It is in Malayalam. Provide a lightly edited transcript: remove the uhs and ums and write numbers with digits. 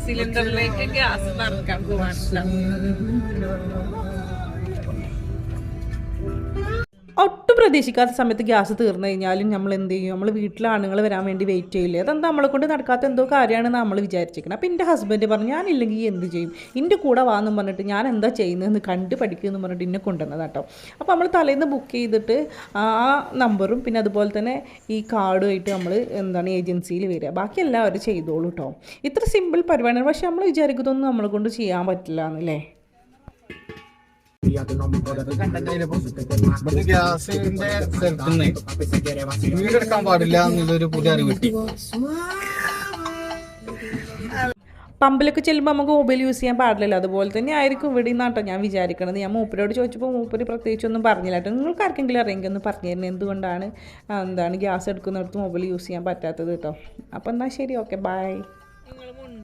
സിലിണ്ടറിലേക്ക് ഗ്യാസ് നിറക്കാൻ പോവാണ്. ഒട്ടും പ്രതീക്ഷിക്കാത്ത സമയത്ത് ഗ്യാസ് തീർന്നു കഴിഞ്ഞാലും നമ്മൾ എന്ത് ചെയ്യും? നമ്മൾ വീട്ടിലെ ആണുങ്ങൾ വരാൻ വേണ്ടി വെയിറ്റ് ചെയ്യില്ലേ? അതെന്താ നമ്മളെ കൊണ്ട് നടക്കാത്ത എന്തോ കാര്യമാണെന്ന് നമ്മൾ വിചാരിച്ചിരിക്കണം. അപ്പോൾ എൻ്റെ ഹസ്ബൻഡ് പറഞ്ഞു ഞാനില്ലെങ്കിൽ എന്ത് ചെയ്യും, എൻ്റെ കൂടെ വാന്നും പറഞ്ഞിട്ട് ഞാൻ എന്താ ചെയ്യുന്നതെന്ന് കണ്ട് പഠിക്കുമെന്ന് പറഞ്ഞിട്ട് എന്നെ കൊണ്ടുവന്നത് കേട്ടോ. അപ്പോൾ നമ്മൾ തലേന്ന് ബുക്ക് ചെയ്തിട്ട് ആ നമ്പറും പിന്നെ അതുപോലെ തന്നെ ഈ കാർഡുമായിട്ട് നമ്മൾ ഏജൻസിയിൽ വരിക. ബാക്കി എല്ലാവരും ചെയ്തോളൂ കേട്ടോ. ഇത്ര സിമ്പിൾ പരിപാടിയാണ്. പക്ഷെ നമ്മൾ വിചാരിക്കുന്നതൊന്നും നമ്മളെ കൊണ്ട് ചെയ്യാൻ പറ്റില്ല എന്നല്ലേ. ഗ്യാസിന്റെ സ്ഥലത്തുനിന്ന് വീടെടുക്കാൻ പാടില്ല എന്നുള്ളൊരു പുതിയ അറിവ് കിട്ടി. പമ്പിലൊക്കെ ചെല്ലുമ്പോൾ നമുക്ക് മൊബൈൽ യൂസ് ചെയ്യാൻ പാടില്ലല്ലോ. അതുപോലെ തന്നെ ആയിരിക്കും ഇവിടെ നിന്നാട്ടോ ഞാൻ വിചാരിക്കണത്. ഞാൻ മൂപ്പരോട് ചോദിച്ചപ്പോൾ മൂപ്പര് പ്രത്യേകിച്ചൊന്നും പറഞ്ഞില്ല കേട്ടോ. നിങ്ങൾക്ക് ആർക്കെങ്കിലും അറിയെങ്കിൽ ഒന്ന് പറഞ്ഞു തരുന്നത് എന്തുകൊണ്ടാണ് ഗ്യാസ് എടുക്കുന്നിടത്ത് മൊബൈൽ യൂസ് ചെയ്യാൻ പറ്റാത്തത് കേട്ടോ. അപ്പോൾ എന്നാൽ ശരി, ഓക്കെ, ബൈ.